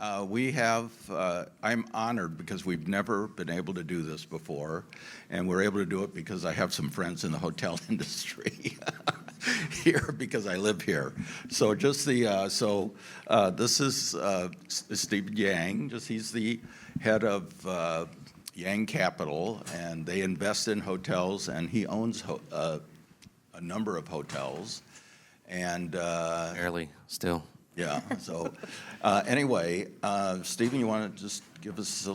I'm honored because we've never been able to do this before, and we're able to do it because I have some friends in the hotel industry here because I live here. So this is Stephen Yang. He's the head of Yang Capital, and they invest in hotels, and he owns a number of hotels, and Barely, still. yeah. So anyway, Stephen, you want to just give us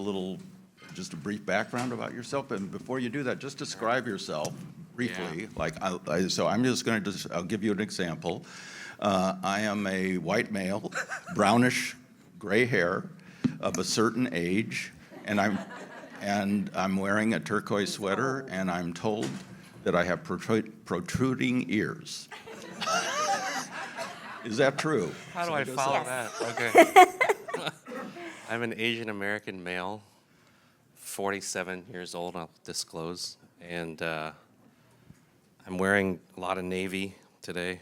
just a brief background about yourself, and before you do that, just describe yourself briefly. Yeah. So I'm just going to I'll give you an example. I am a white male, brownish gray hair, of a certain age, and I'm wearing a turquoise sweater, and I'm told that I have protruding ears. Is that true? How do I follow Yes. that? Okay. I'm an Asian American male, 47 years old, I'll disclose. And I'm wearing a lot of navy today.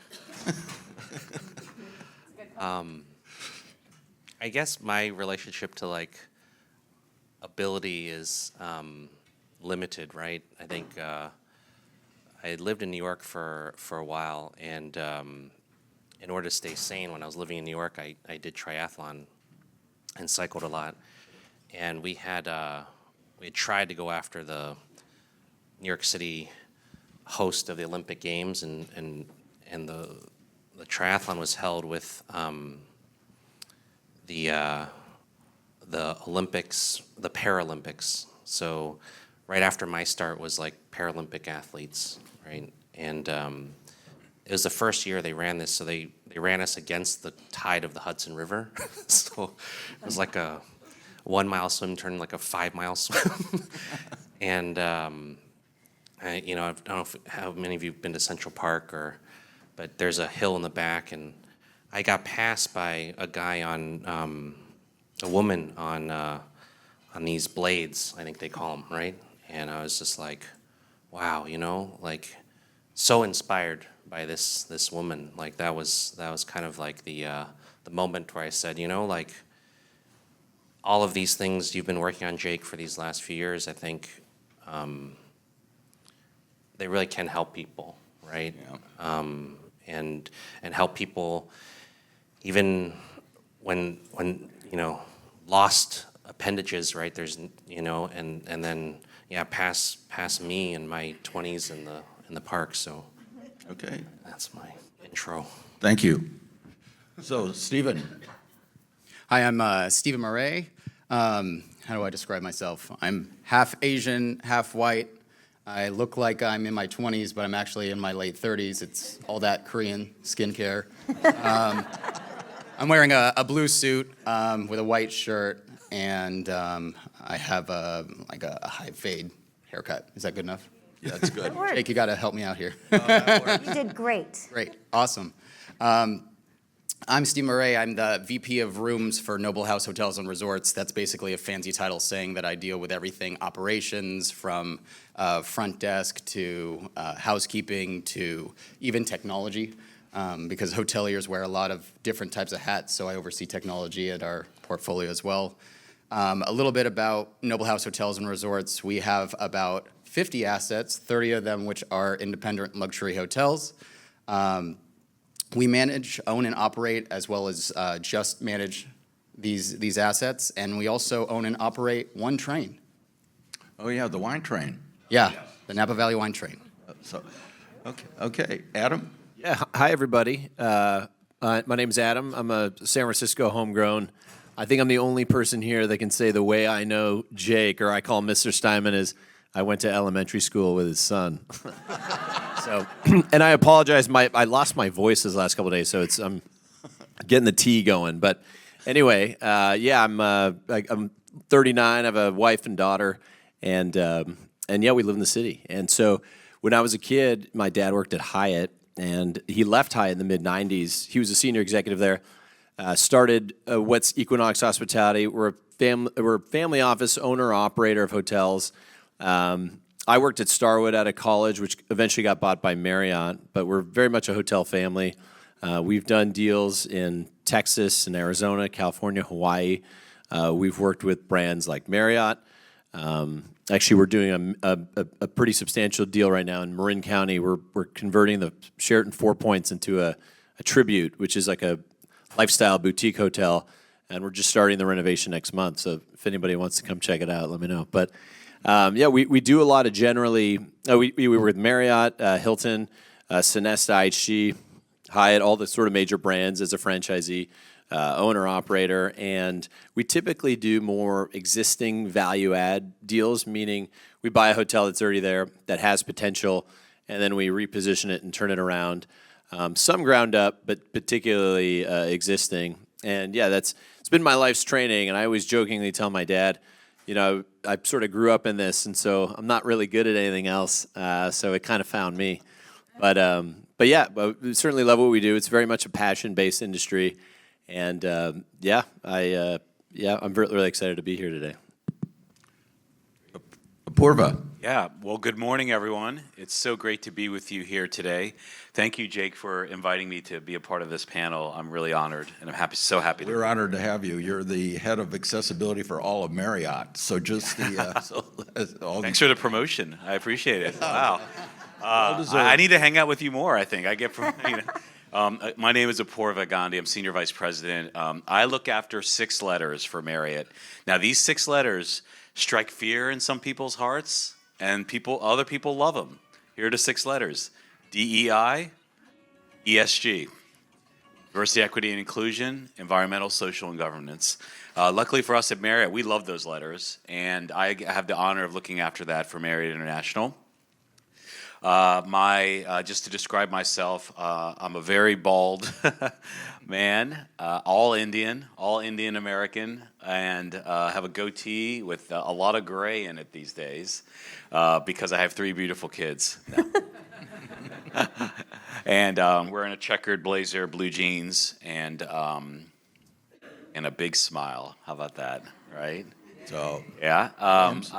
I guess my relationship to ability is limited, right? I think I had lived in New York for a while, and in order to stay sane, when I was living in New York, I did triathlon and cycled a lot. And we had tried to go after the New York City host of the Olympic Games, and the triathlon was held with the Olympics, the Paralympics. So right after my start was Paralympic athletes, right? And it was the first year they ran this, so they ran us against the tide of the Hudson River. So it was like a 1 mile swim turned like a 5 mile swim. And I don't know how many of you have been to Central Park, but there's a hill in the back, and I got passed by a woman on these blades, I think they call them, right? And I was just like, wow, so inspired by this woman. That was kind of the moment where I said, all of these things you've been working on, Jake, for these last few years, I think they really can help people, right? Yeah. And help people even when lost appendages, right? There's and then pass me in my 20s in the park. So Okay. that's my intro. Thank you. So, Stephen. Hi, I'm Stephen Murray. How do I describe myself? I'm half Asian, half white. I look like I'm in my 20s, but I'm actually in my late 30s. It's all that Korean skincare. I'm wearing a blue suit with a white shirt, and I have a high fade haircut. Is that good enough? Yeah, that's good. That worked. Jake, you got to help me out here. You did great. Great, awesome. I'm Steve Murray. I'm the VP of Rooms for Noble House Hotels and Resorts. That's basically a fancy title saying that I deal with everything operations, from front desk to housekeeping to even technology, because hoteliers wear a lot of different types of hats, so I oversee technology at our portfolio as well. A little bit about Noble House Hotels and Resorts. We have about 50 assets, 30 of them which are independent luxury hotels. We manage, own, and operate, as well as just manage these assets, and we also own and operate one train. Oh, yeah, the wine train. Yeah, the Napa Valley Wine Train. So, okay. Adam? Yeah, hi everybody. My name's Adam. I'm a San Francisco homegrown. I think I'm the only person here that can say the way I know Jake, or I call him Mr. Steinman, is I went to elementary school with his son. So, and I apologize. I lost my voice this last couple of days, so I'm getting the tea going. But anyway, I'm 39. I have a wife and daughter, and yeah, we live in the city. And so, when I was a kid, my dad worked at Hyatt, and he left Hyatt in the mid '90s. He was a senior executive there. Started what's Equinox Hospitality. We're a family office owner operator of hotels. I worked at Starwood out of college, which eventually got bought by Marriott, but we're very much a hotel family. We've done deals in Texas and Arizona, California, Hawaii. We've worked with brands like Marriott. Actually, we're doing a pretty substantial deal right now in Marin County. We're converting the Sheraton Four Points into a Tribute, which is like a lifestyle boutique hotel, and we're just starting the renovation next month. So if anybody wants to come check it out, let me know. But yeah, we do a lot of generally. We were with Marriott, Hilton, Sonesta, IHG, Hyatt, all the sort of major brands as a franchisee, owner operator, and we typically do more existing value add deals, meaning we buy a hotel that's already there that has potential, and then we reposition it and turn it around. Some ground up, but particularly existing. And yeah, it's been my life's training, and I always jokingly tell my dad, you know, I sort of grew up in this, and so I'm not really good at anything else. So it kind of found me. But yeah, we certainly love what we do. It's very much a passion-based industry, and I'm really excited to be here today. Apurva. Yeah, well, good morning, everyone. It's so great to be with you here today. Thank you, Jake, for inviting me to be a part of this panel. I'm really honored, and I'm so happy to be We're honored to have you. You're the head of accessibility for all of Marriott. So just Thanks for the promotion. I appreciate it. Wow. deserved. I need to hang out with you more, I think. My name is Apurva Gandhi. I'm Senior Vice President. I look after 6 letters for Marriott. Now, these 6 letters strike fear in some people's hearts, and other people love them. Here are the 6 letters: DEI, ESG, diversity, equity, and inclusion, environmental, social, and governance. Luckily for us at Marriott, we love those letters, and I have the honor of looking after that for Marriott International. Just to describe myself, I'm a very bald man, all Indian American, and have a goatee with a lot of gray in it these days because I have 3 beautiful kids. No. And wearing a checkered blazer, blue jeans, and a big smile. How about that, right? So Yeah.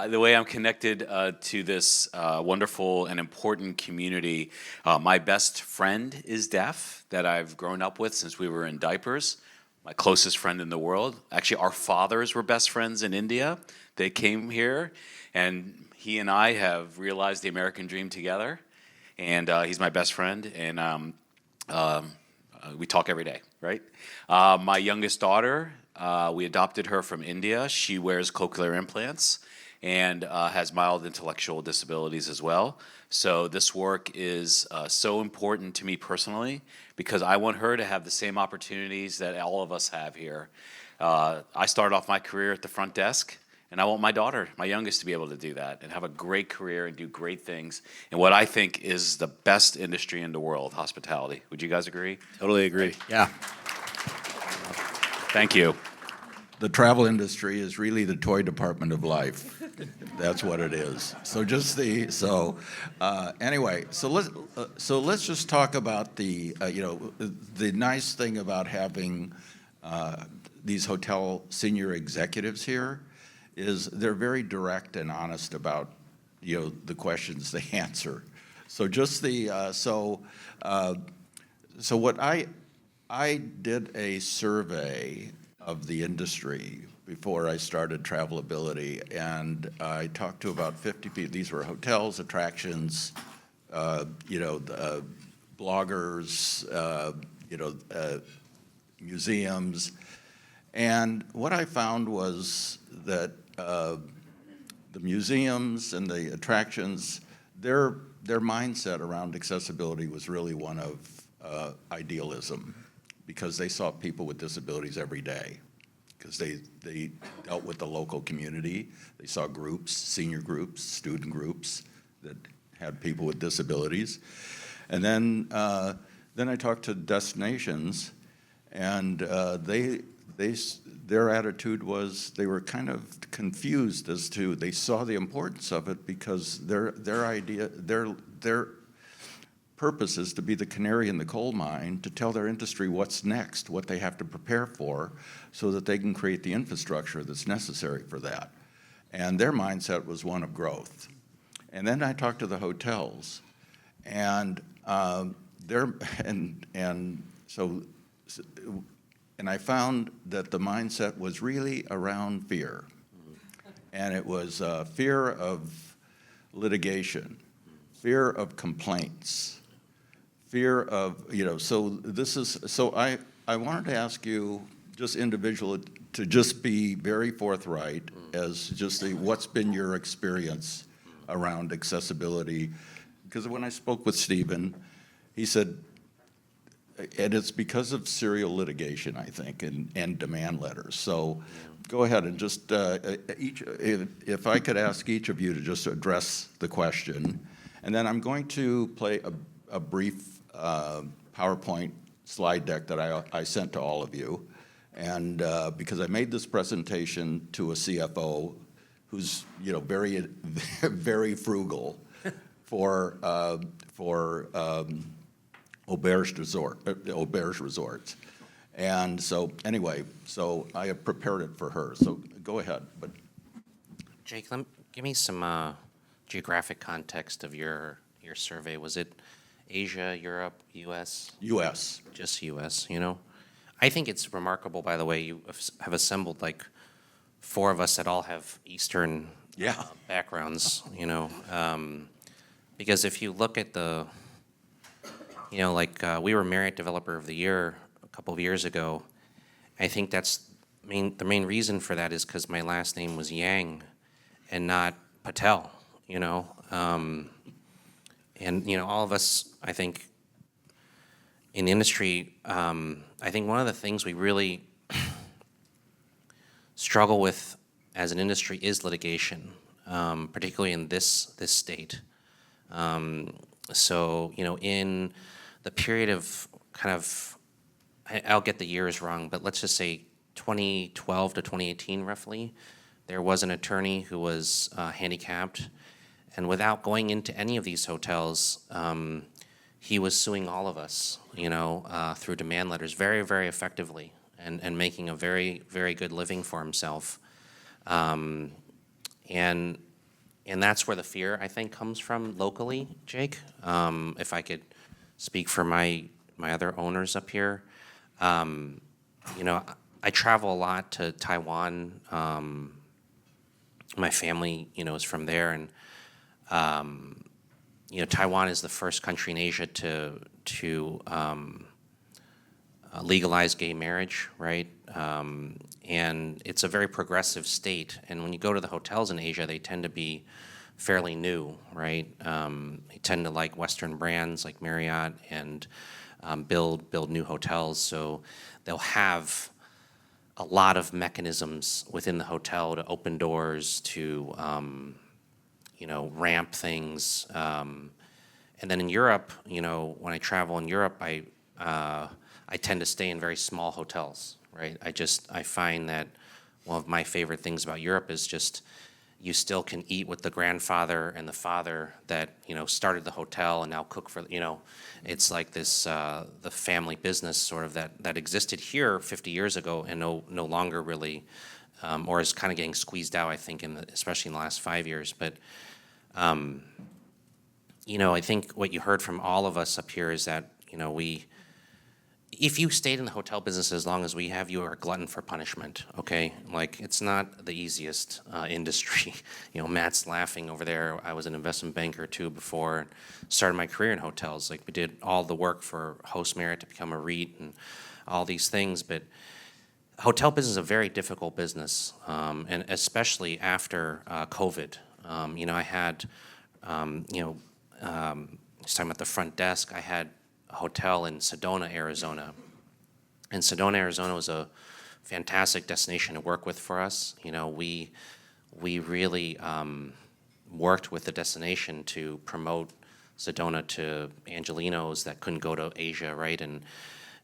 The way I'm connected to this wonderful and important community, my best friend is deaf, that I've grown up with since we were in diapers. My closest friend in the world. Actually, our fathers were best friends in India. They came here, and he and I have realized the American dream together. And he's my best friend, and we talk every day, right? My youngest daughter, we adopted her from India. She wears cochlear implants and has mild intellectual disabilities as well. So this work is so important to me personally because I want her to have the same opportunities that all of us have here. I started off my career at the front desk, and I want my daughter, my youngest, to be able to do that and have a great career and do great things in what I think is the best industry in the world, hospitality. Would you guys agree? Totally agree. Yeah. Thank you. the travel industry is really the toy department of life. That's what it is. Anyway, let's just talk about the nice thing about having these hotel senior executives here is they're very direct and honest about the questions they answer. So what I did a survey of the industry before I started Travelability, and I talked to about 50 people. These were hotels, attractions, bloggers, museums, and what I found was that the museums and the attractions, their mindset around accessibility was really one of idealism, because they saw people with disabilities every day, because they dealt with the local community. They saw groups, senior groups, student groups that had people with disabilities. And then I talked to destinations, and their attitude was they were kind of confused as to, they saw the importance of it because their purpose is to be the canary in the coal mine, to tell their industry what's next, what they have to prepare for, so that they can create the infrastructure that's necessary for that. And their mindset was one of growth. And then I talked to the hotels, and so and I found that the mindset was really around fear. And it was fear of litigation, fear of complaints, fear of, so I wanted to ask you, just individually, to just be very forthright as just what's been your experience around accessibility? Because when I spoke with Stephen, he said, and it's because of serial litigation, I think, and demand letters. So go ahead and just, if I could ask each of you to just address the question. And then I'm going to play a brief PowerPoint slide deck that I sent to all of you. And because I made this presentation to a CFO who's, very, very frugal for Auberge Resorts. And so, anyway, so I have prepared it for her, so go ahead. But Jake, give me some geographic context of your survey. Was it Asia, Europe, U.S.? U.S. Just U.S., I think it's remarkable, by the way, you have assembled like 4 of us that all have Eastern backgrounds, because if you look at the, we were Marriott Developer of the Year a couple of years ago. I think that's the main reason for that is because my last name was Yang and not Patel, and, all of us, I think, in the industry, I think one of the things we really struggle with as an industry is litigation, particularly in this state. So, in the period of I'll get the years wrong, but let's just say 2012 to 2018 roughly, there was an attorney who was handicapped, and without going into any of these hotels, he was suing all of us, through demand letters very, very effectively and making a very, very good living for himself. And that's where the fear, I think, comes from locally, Jake. If I could speak for my other owners up here. I travel a lot to Taiwan. My family, is from there, and Taiwan is the first country in Asia to legalize gay marriage, right? And it's a very progressive state. And when you go to the hotels in Asia, they tend to be fairly new, right? They tend to like Western brands like Marriott and build new hotels. So they'll have a lot of mechanisms within the hotel to open doors, to ramp things. And then in Europe, when I travel in Europe, I tend to stay in very small hotels, right? I find that one of my favorite things about Europe is just you still can eat with the grandfather and the father that, started the hotel and now cook for, it's like this, the family business sort of that existed here 50 years ago and no longer really, or is kind of getting squeezed out, I think, especially in the last 5 years. But, I think what you heard from all of us up here is that, if you stayed in the hotel business as long as we have, you are a glutton for punishment, okay? Like, it's not the easiest industry. Matt's laughing over there. I was an investment banker too before and started my career in hotels. Like, we did all the work for Host Marriott to become a REIT and all these things. But hotel business is a very difficult business, and especially after COVID. I had, just talking about the front desk, I had hotel in Sedona, Arizona. And Sedona, Arizona was a fantastic destination to work with for us. We really worked with the destination to promote Sedona to Angelenos that couldn't go to Asia, right? And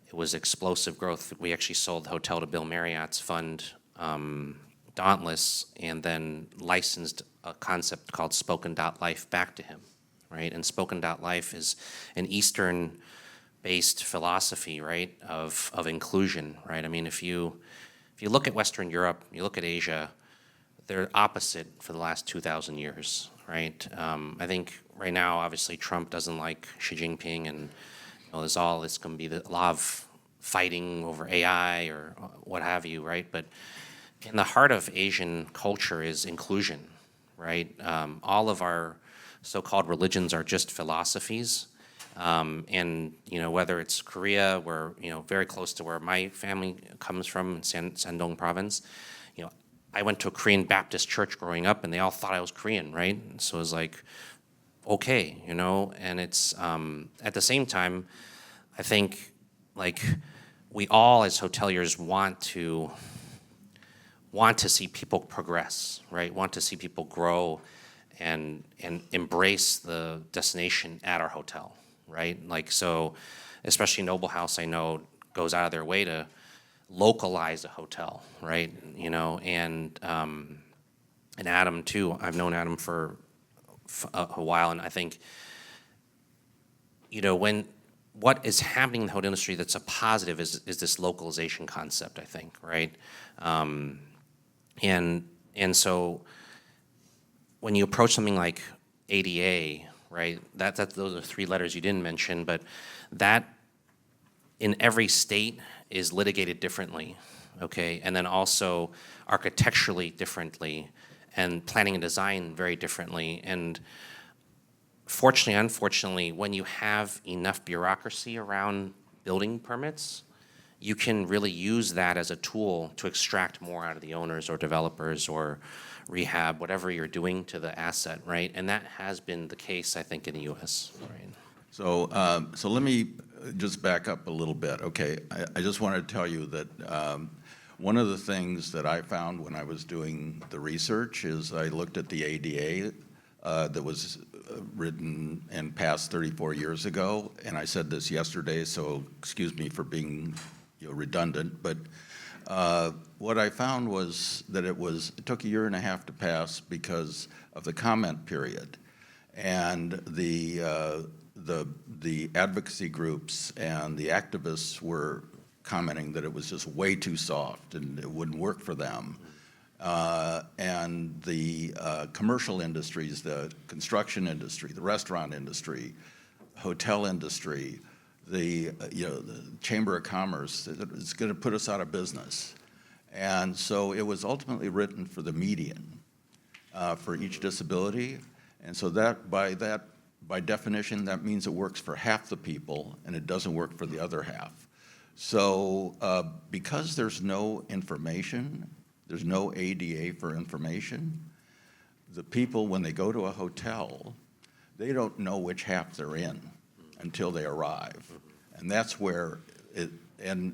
it was explosive growth. We actually sold the hotel to Bill Marriott's fund, Dauntless, and then licensed a concept called Spoken.Life back to him, right? And Spoken.Life is an Eastern-based philosophy, right, of inclusion, right? I mean, if you look at Western Europe, you look at Asia, they're opposite for the last 2,000 years, right? I think right now, obviously, Trump doesn't like Xi Jinping, and there's all this going to be a lot of fighting over AI or what have you, right? But in the heart of Asian culture is inclusion, right? All of our so-called religions are just philosophies. And, whether it's Korea, where, very close to where my family comes from in Shandong province, I went to a Korean Baptist church growing up and they all thought I was Korean, right? So it was like, okay, and it's, at the same time, I think, like, we all as hoteliers want to see people progress, right? Want to see people grow and embrace the destination at our hotel, right? Like, so, especially Noble House, I know, goes out of their way to localize a hotel, right? And Adam too. I've known Adam for a while, and I think, what is happening in the hotel industry that's a positive is this localization concept, I think, right? And so when you approach something like ADA, right, those are three letters you didn't mention, but that in every state is litigated differently, okay? And then also architecturally differently, and planning and design very differently. And fortunately, unfortunately, when you have enough bureaucracy around building permits, you can really use that as a tool to extract more out of the owners or developers or rehab, whatever you're doing to the asset, right? And that has been the case, I think, in the US, right? So let me just back up a little bit. Okay, I just want to tell you that one of the things that I found when I was doing the research is I looked at the ADA that was written and passed 34 years ago, and I said this yesterday, so excuse me for being redundant, but what I found was that it took 1.5 years to pass because of the comment period, and the advocacy groups and the activists were commenting that it was just way too soft and it wouldn't work for them. And the commercial industries, the construction industry, the restaurant industry, hotel industry, the Chamber of Commerce, it's going to put us out of business. And so it was ultimately written for the median, for each disability. And so by definition, that means it works for half the people and it doesn't work for the other half. So because there's no information, there's no ADA for information, the people, when they go to a hotel, they don't know which half they're in until they arrive. And that's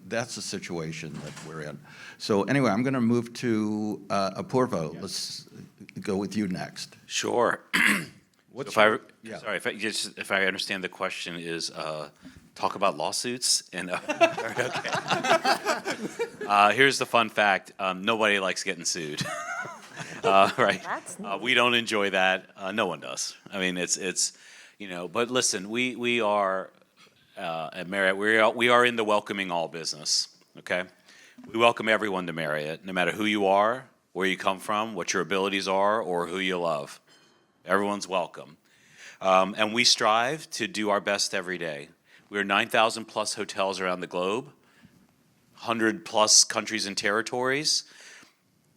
that's the situation that we're in. So anyway, I'm going to move to Apurvo. Yes. Let's go with you next. Sure. What's Sorry, yeah. if I understand the question is talk about lawsuits and okay. Here's the fun fact: nobody likes getting sued, right? That's neat. We don't enjoy that. No one does. I mean, it's But listen, we are at Marriott. We are in the welcoming all business. Okay, we welcome everyone to Marriott, no matter who you are, where you come from, what your abilities are, or who you love. Everyone's welcome. And we strive to do our best every day. We're 9,000 plus hotels around the globe, 100 plus countries and territories,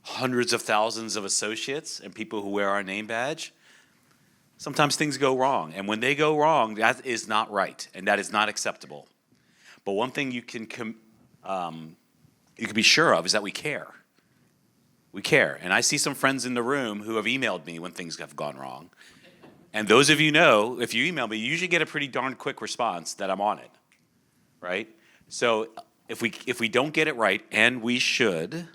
hundreds of thousands of associates and people who wear our name badge. Sometimes things go wrong. And when they go wrong, that is not right. And that is not acceptable. But one thing you can be sure of is that we care. We care. And I see some friends in the room who have emailed me when things have gone wrong. And those of you know, if you email me, you usually get a pretty darn quick response that I'm on it, right? So if we don't get it right, and we should,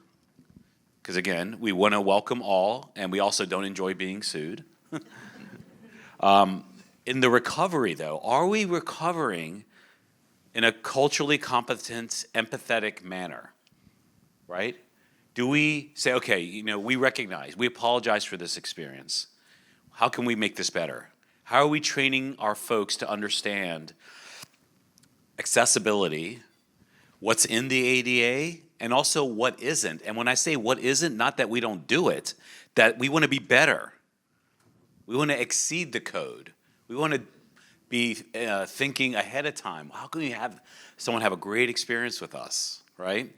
because again, we want to welcome all, and we also don't enjoy being sued. In the recovery, though, are we recovering in a culturally competent, empathetic manner, right? Do we say, okay, we recognize, we apologize for this experience. How can we make this better? How are we training our folks to understand accessibility, what's in the ADA, and also what isn't? And when I say what isn't, not that we don't do it, that we want to be better. We want to exceed the code. We want to be thinking ahead of time. How can we have someone have a great experience with us, right?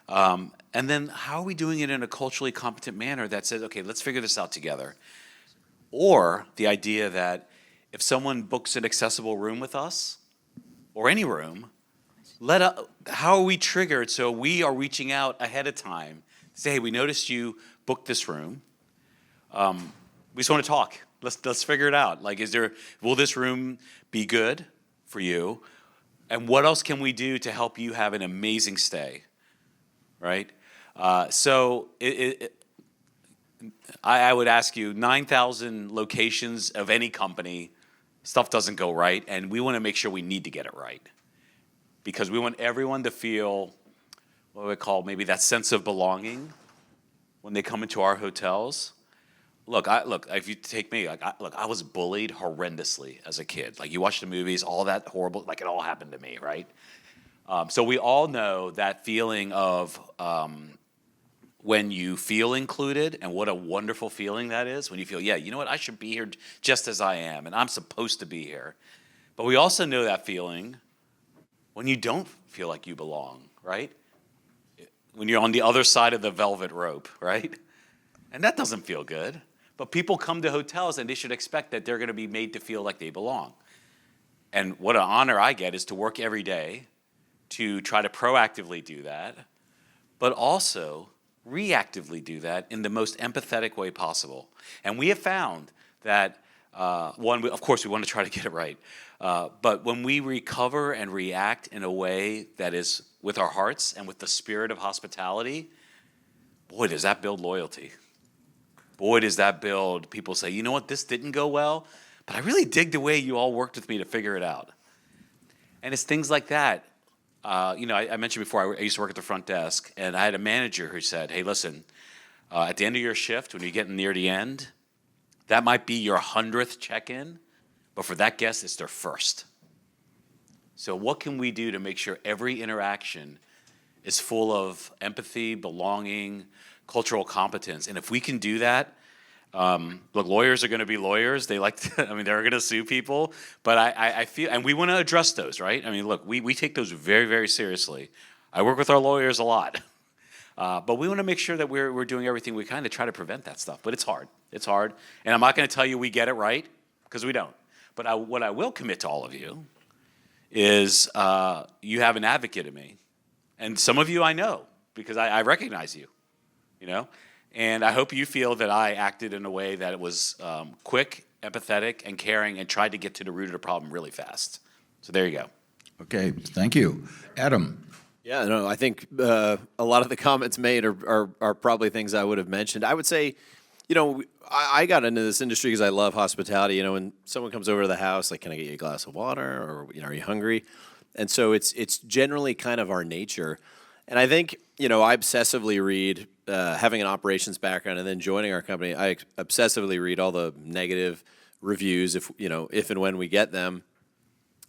And then how are we doing it in a culturally competent manner that says, okay, let's figure this out together? Or the idea that if someone books an accessible room with us, or any room, how are we triggered so we are reaching out ahead of time to say, hey, we noticed you booked this room. We just want to talk. Let's figure it out. Like, will this room be good for you? And what else can we do to help you have an amazing stay, right? So I would ask you, 9,000 locations of any company, stuff doesn't go right, and we want to make sure we need to get it right. Because we want everyone to feel what we call maybe that sense of belonging when they come into our hotels. Look, if you take me, I was bullied horrendously as a kid. Like, you watch the movies, all that horrible, like, it all happened to me, right? So we all know that feeling of when you feel included, and what a wonderful feeling that is, when you feel, yeah, you know what, I should be here just as I am, and I'm supposed to be here. But we also know that feeling when you don't feel like you belong, right? When you're on the other side of the velvet rope, right? And that doesn't feel good. But people come to hotels and they should expect that they're going to be made to feel like they belong. And what an honor I get is to work every day to try to proactively do that, but also reactively do that in the most empathetic way possible. And we have found that, of course, we want to try to get it right. But when we recover and react in a way that is with our hearts and with the spirit of hospitality, boy, does that build loyalty. Boy, does that build people say, you know what, this didn't go well, but I really dig the way you all worked with me to figure it out. And it's things like that. I mentioned before, I used to work at the front desk, and I had a manager who said, hey, listen, at the end of your shift, when you're getting near the end, that might be your 100th check-in, but for that guest, it's their first. So what can we do to make sure every interaction is full of empathy, belonging, cultural competence? And if we can do that, look, lawyers are going to be lawyers. They like to, they're going to sue people. But I feel, and we want to address those, right? Look, we take those very, very seriously. I work with our lawyers a lot. But we want to make sure that we're doing everything we can to try to prevent that stuff. But it's hard. It's hard. And I'm not going to tell you we get it right, because we don't. But what I will commit to all of you is you have an advocate in me. And some of you I know, because I recognize you, And I hope you feel that I acted in a way that it was quick, empathetic, and caring, and tried to get to the root of the problem really fast. So there you go. Okay, thank you. Adam? Yeah, no, I think a lot of the comments made are probably things I would have mentioned. I would say, I got into this industry because I love hospitality. When someone comes over to the house, like, can I get you a glass of water, or are you hungry? And so it's generally kind of our nature. And I think, I obsessively read, having an operations background and then joining our company, I obsessively read all the negative reviews if and when we get them.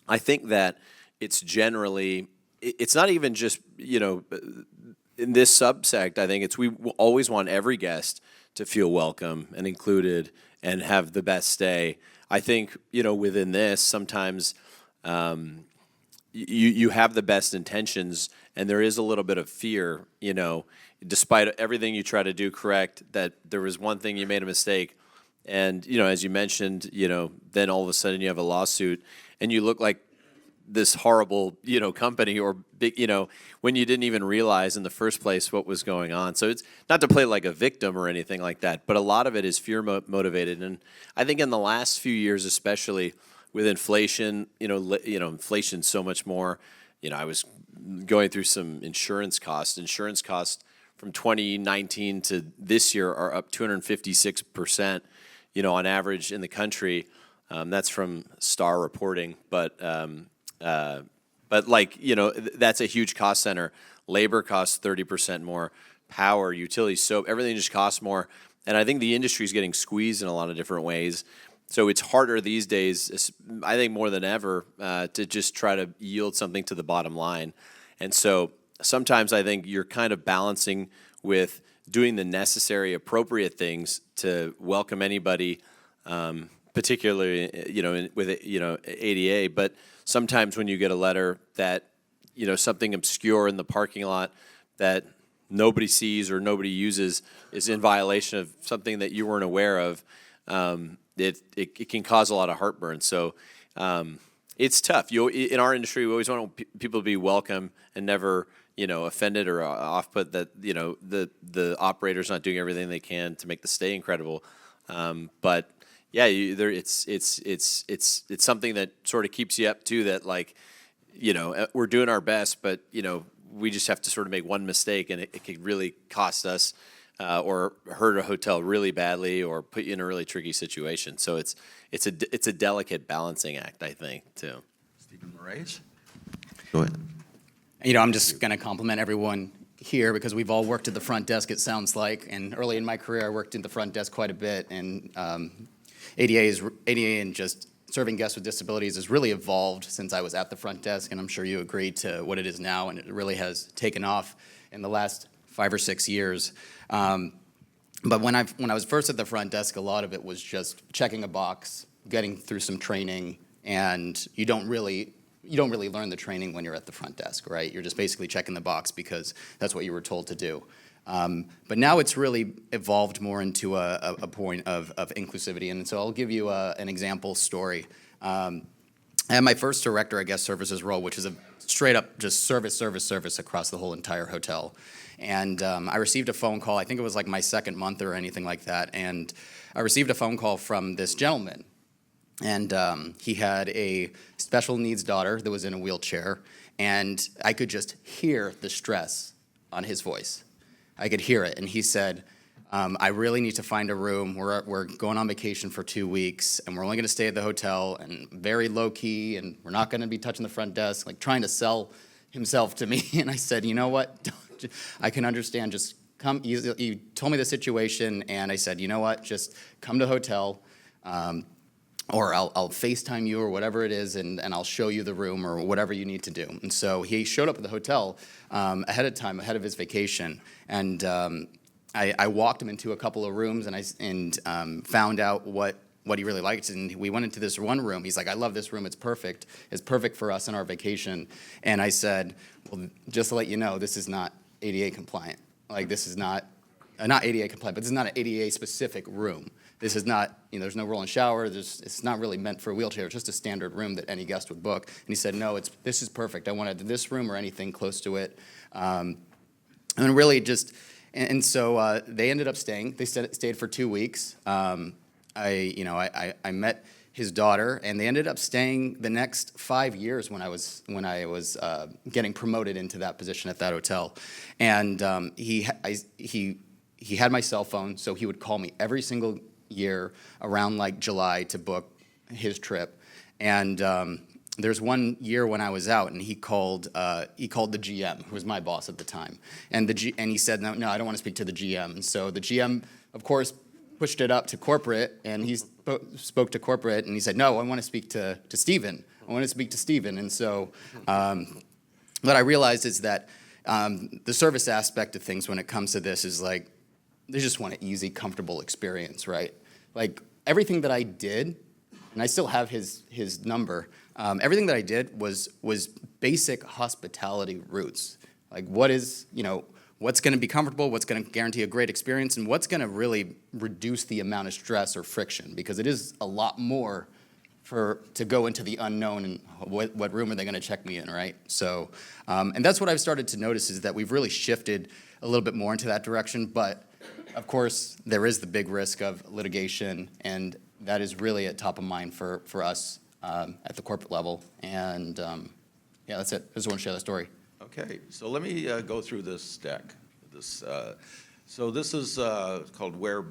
I think that it's generally, it's not even just, in this subsect, I think we always want every guest to feel welcome and included and have the best stay. I think, within this, sometimes you have the best intentions, and there is a little bit of fear, despite everything you try to do correct, that there was one thing you made a mistake. And, as you mentioned, then all of a sudden you have a lawsuit and you look like this horrible, company or big, when you didn't even realize in the first place what was going on. So it's not to play like a victim or anything like that, but a lot of it is fear motivated. And I think in the last few years, especially with inflation, inflation's so much more. I was going through some insurance costs. Insurance costs from 2019 to this year are up 256%, on average in the country. That's from Star reporting, but that's a huge cost center. Labor costs 30% more, power, utilities, soap, everything just costs more. And I think the industry is getting squeezed in a lot of different ways. So it's harder these days, I think more than ever, to just try to yield something to the bottom line. And so sometimes I think you're kind of balancing with doing the necessary, appropriate things to welcome anybody, particularly, with, ADA, but sometimes when you get a letter that, something obscure in the parking lot that nobody sees or nobody uses is in violation of something that you weren't aware of, it can cause a lot of heartburn. So it's tough. In our industry, we always want people to be welcome and never, offended or off-put that, the operator's not doing everything they can to make the stay incredible. But yeah, it's something that sort of keeps you up too, that like, we're doing our best, but, we just have to sort of make one mistake and it could really cost us or hurt a hotel really badly or put you in a really tricky situation. So it's a delicate balancing act, I think, too. Stephen Moraes? Go ahead. I'm just going to compliment everyone here because we've all worked at the front desk, it sounds like. And early in my career, I worked at the front desk quite a bit. And ADA and just serving guests with disabilities has really evolved since I was at the front desk. And I'm sure you agree to what it is now. And it really has taken off in the last 5 or 6 years. But when I was first at the front desk, a lot of it was just checking a box, getting through some training, and you don't really learn the training when you're at the front desk, right? You're just basically checking the box because that's what you were told to do. But now it's really evolved more into a point of inclusivity, and so I'll give you an example story. I had my first director, I guess, services role, which is a straight up just service across the whole entire hotel. And I received a phone call, I think it was like my second month or anything like that, and I received a phone call from this gentleman. And he had a special needs daughter that was in a wheelchair, and I could just hear the stress on his voice. I could hear it, and he said, I really need to find a room. We're going on vacation for 2 weeks, and we're only going to stay at the hotel, and very low-key, and we're not going to be touching the front desk, like trying to sell himself to me. And I said, you know what? I can understand. Just come. You told me the situation, and I said, you know what? Just come to the hotel, or I'll FaceTime you or whatever it is, and I'll show you the room or whatever you need to do. And so he showed up at the hotel ahead of time, ahead of his vacation, and I walked him into a couple of rooms and found out what he really liked. And we went into this one room. He's like, I love this room. It's perfect. It's perfect for us on our vacation. And I said, well, just to let you know, this is not ADA compliant. Like, this is not ADA compliant, but this is not an ADA specific room. This is not, there's no roll and shower. It's not really meant for a wheelchair. It's just a standard room that any guest would book. And he said, no, this is perfect. I wanted this room or anything close to it. And really just, and so they ended up staying. They stayed for 2 weeks. I met his daughter, and they ended up staying the next 5 years when I was getting promoted into that position at that hotel. And he had my cell phone, so he would call me every single year around like July to book his trip. And there's one year when I was out, and he called the GM, who was my boss at the time, and he said, no, I don't want to speak to the GM. And so the GM, of course, pushed it up to corporate, and he spoke to corporate, and he said, no, I want to speak to Stephen. I want to speak to Stephen. And so what I realized is that the service aspect of things when it comes to this is like, they just want an easy, comfortable experience, right? Like, everything that I did, and I still have his number, everything that I did was basic hospitality roots. Like, what's going to be comfortable, what's going to guarantee a great experience, and what's going to really reduce the amount of stress or friction, because it is a lot more to go into the unknown and what room are they going to check me in, right? So, and that's what I've started to notice, is that we've really shifted a little bit more into that direction, but of course, there is the big risk of litigation, and that is really at top of mind for us at the corporate level. And yeah, that's it. I just want to share that story. Okay, so let me go through this deck. So this is called Where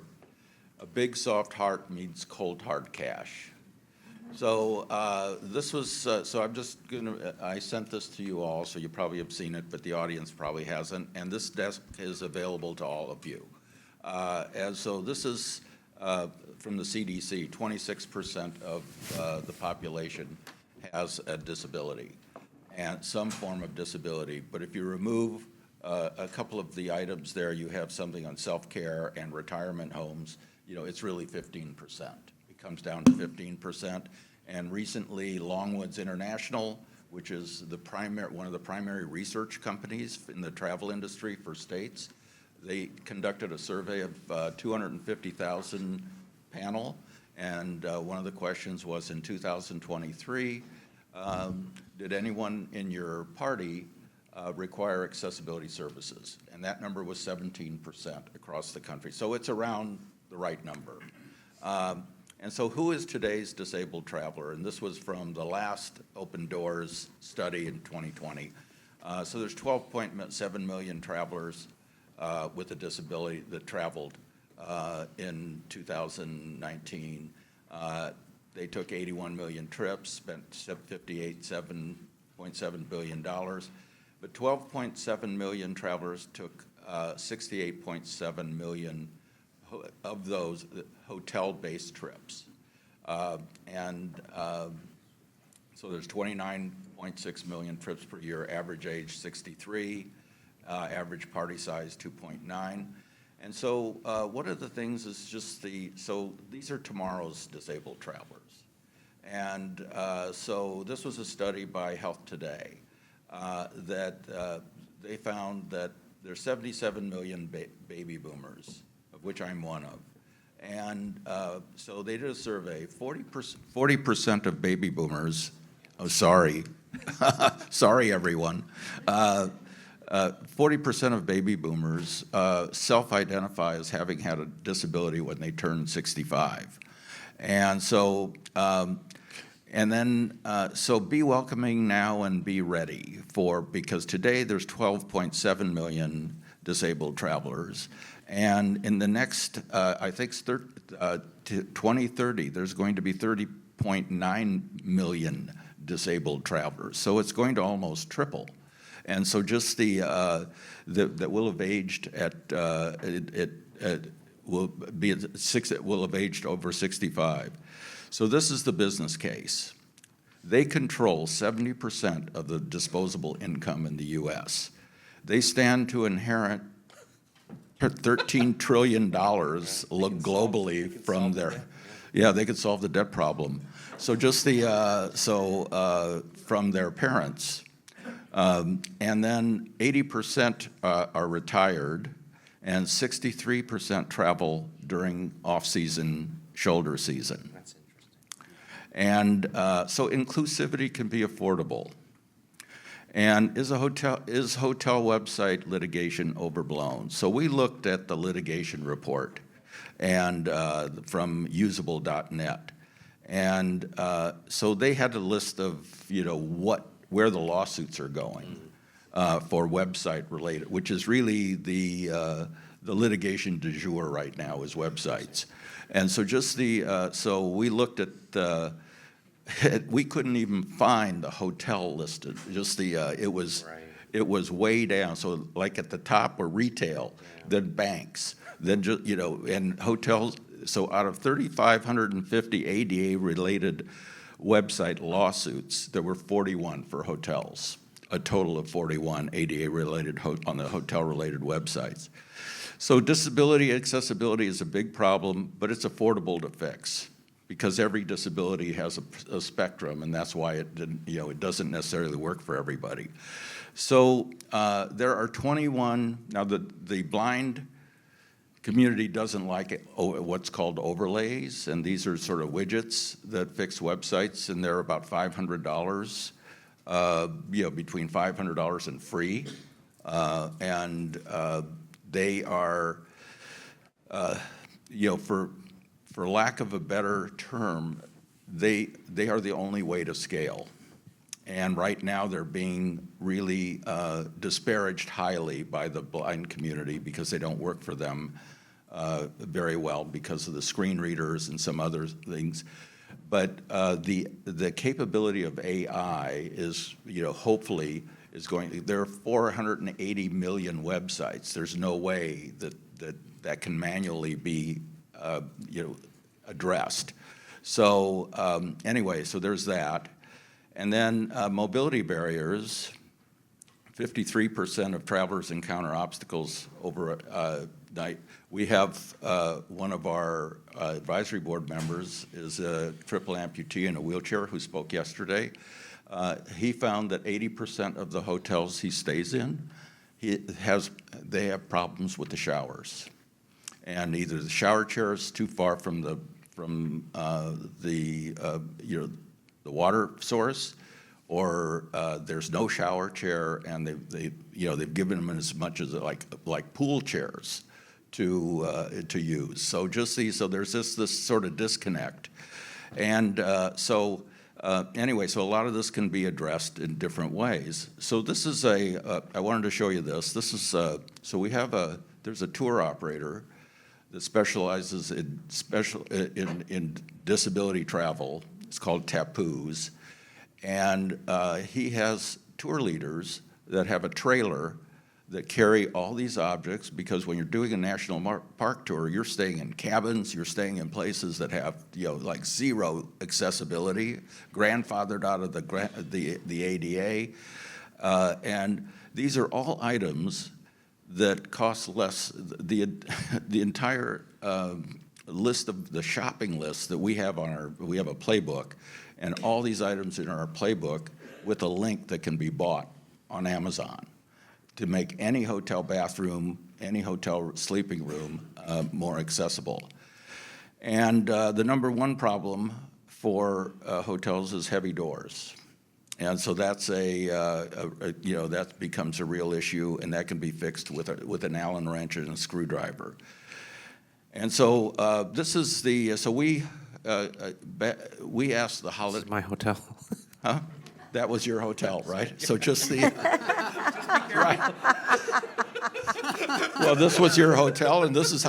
a Big Soft Heart Meets Cold Hard Cash. So this was, so I'm just gonna, I sent this to you all, so you probably have seen it, but the audience probably hasn't. And this desk is available to all of you. And so this is from the CDC, 26% of the population has a disability and some form of disability. But if you remove a couple of the items there, you have something on self-care and retirement homes, it's really 15%, comes down to 15%. And recently, Longwoods International, which is one of the primary research companies in the travel industry for states, they conducted a survey of 250,000 panel, and one of the questions was, in 2023, did anyone in your party require accessibility services? And that number was 17% across the country. So it's around the right number. And so who is today's disabled traveler? And this was from the last Open Doors study in 2020. So there's 12.7 million travelers with a disability that traveled in 2019. They took 81 million trips, spent $7.7 billion. But 12.7 million travelers took 68.7 million of those hotel-based trips. So there's 29.6 million trips per year, average age 63, average party size 2.9. And so one of the things is just so these are tomorrow's disabled travelers. And so this was a study by Health Today that they found that there's 77 million baby boomers, of which I'm one of. And so they did a survey. 40% of baby boomers, sorry everyone, 40% of baby boomers self-identify as having had a disability when they turn 65. And so, so be welcoming now and be ready because today there's 12.7 million disabled travelers. And in the next, I think, 2030, there's going to be 30.9 million disabled travelers. So it's going to almost triple. And so just that will have aged will have aged over 65. So this is the business case. They control 70% of the disposable income in the U.S. They stand to inherit $13 trillion globally from their, they could solve the debt problem. So just from their parents. And then 80% are retired, and 63% travel during off-season, shoulder season. That's interesting. And so inclusivity can be affordable. And is hotel website litigation overblown? So we looked at the litigation report and from usable.net. And so they had a list of, where the lawsuits are going for website related, which is really the litigation du jour right now is websites. And so so we looked at we couldn't even find the hotel listed. It was way down. So like at the top were retail, then banks, then and hotels. So out of 3,550 ADA related website lawsuits, there were 41 for hotels, a total of 41 ADA related on the hotel related websites. So disability accessibility is a big problem, but it's affordable to fix because every disability has a spectrum, and that's why it doesn't necessarily work for everybody. So there are 21, now the blind community doesn't like what's called overlays, and these are sort of widgets that fix websites, and they're about $500, between $500 and free, and they are, for lack of a better term, they are the only way to scale. And right now they're being really disparaged highly by the blind community because they don't work for them very well because of the screen readers and some other things. But the capability of AI is, hopefully is going, there are 480 million websites. There's no way that can manually be, addressed. So anyway, so there's that. And then mobility barriers, 53% of travelers encounter obstacles over night. We have one of our advisory board members is a triple amputee in a wheelchair who spoke yesterday. He found that 80% of the hotels he stays in, they have problems with the showers. And either the shower chair is too far from the water source, or there's no shower chair, and they've given them as much as like pool chairs to use. So so there's this sort of disconnect, and anyway, so a lot of this can be addressed in different ways. So this is I wanted to show you this. This is so there's a tour operator that specializes in disability travel. It's called Tapoos. And he has tour leaders that have a trailer that carry all these objects, because when you're doing a national park tour, you're staying in cabins, you're staying in places that have, like zero accessibility, grandfathered out of the ADA. And these are all items that cost less. The entire list of the shopping list that we have we have a playbook, and all these items in our playbook with a link that can be bought on Amazon to make any hotel bathroom, any hotel sleeping room more accessible. And the number one problem for hotels is heavy doors. And so that's that becomes a real issue, and that can be fixed with an Allen wrench and a screwdriver. And so this is we asked the holiday. This is my hotel. Huh? That was your hotel, right? So just right. Well, this was your hotel, and this is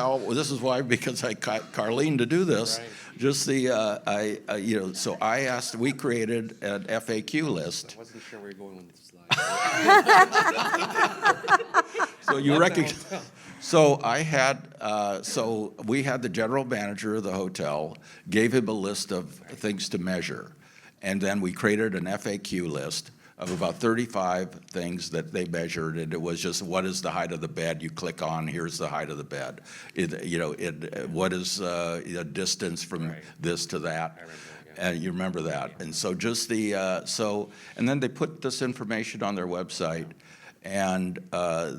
why, because I got Carlene to do this. Right. Just so I asked. We created an FAQ list. I wasn't sure where you're going with this slide. So you recognize. So we had the general manager of the hotel, gave him a list of things to measure, and then we created an FAQ list of about 35 things that they measured, and it was just, what is the height of the bed? You click on, here's the height of the bed. What is the distance from this to that? And you remember that. And so and then they put this information on their website, and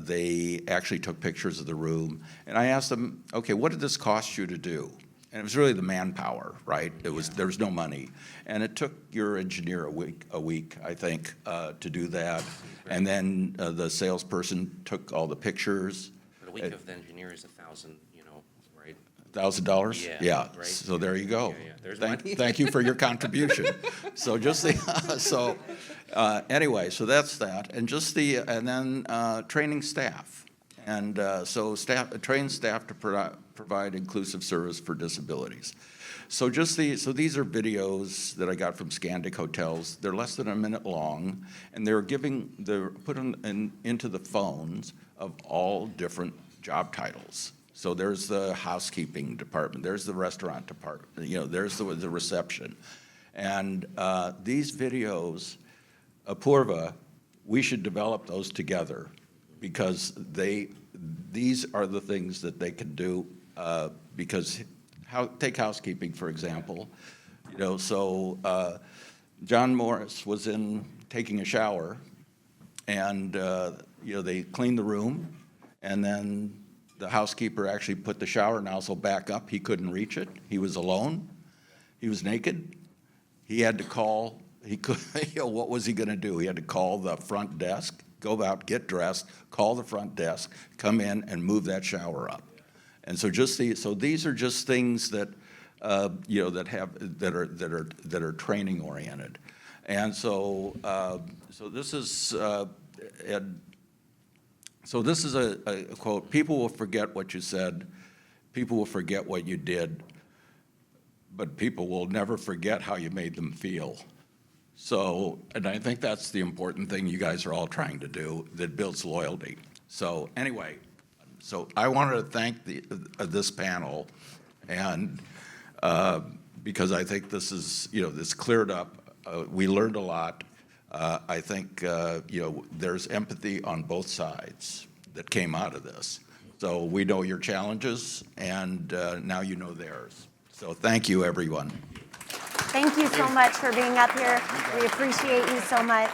they actually took pictures of the room. And I asked them, okay, what did this cost you to do? And it was really the manpower, right? There was no money. And it took your engineer a week, I think, to do that. And then the salesperson took all the pictures. But a week of the engineer is $1,000, right? $1,000? Yeah, right. So there you go. Yeah. There's money. Thank you for your contribution. So anyway, so that's that. And and then training staff. And train staff to provide inclusive service for disabilities. So these are videos that I got from Scandic Hotels. They're less than a minute long, and they're put into the phones of all different job titles. So there's the housekeeping department, there's the restaurant department, there's the reception. And these videos, Apurva, we should develop those together, because these are the things that they can do, because take housekeeping, for example. John Morris was taking a shower, and they cleaned the room, and then the housekeeper actually put the shower nozzle back up. He couldn't reach it. He was alone. He was naked. He had to call. What was he going to do? He had to call the front desk, go out, get dressed, call the front desk, come in, and move that shower up. And so these are just things that that are training oriented. And so this is a quote: "People will forget what you said, people will forget what you did, but people will never forget how you made them feel." So, and I think that's the important thing you guys are all trying to do that builds loyalty. So anyway, I wanted to thank this panel, and because I think this is, this cleared up. We learned a lot. I think, there's empathy on both sides that came out of this. So we know your challenges, and now you know theirs. So thank you, everyone. Thank you so much for being up here. We appreciate you so much.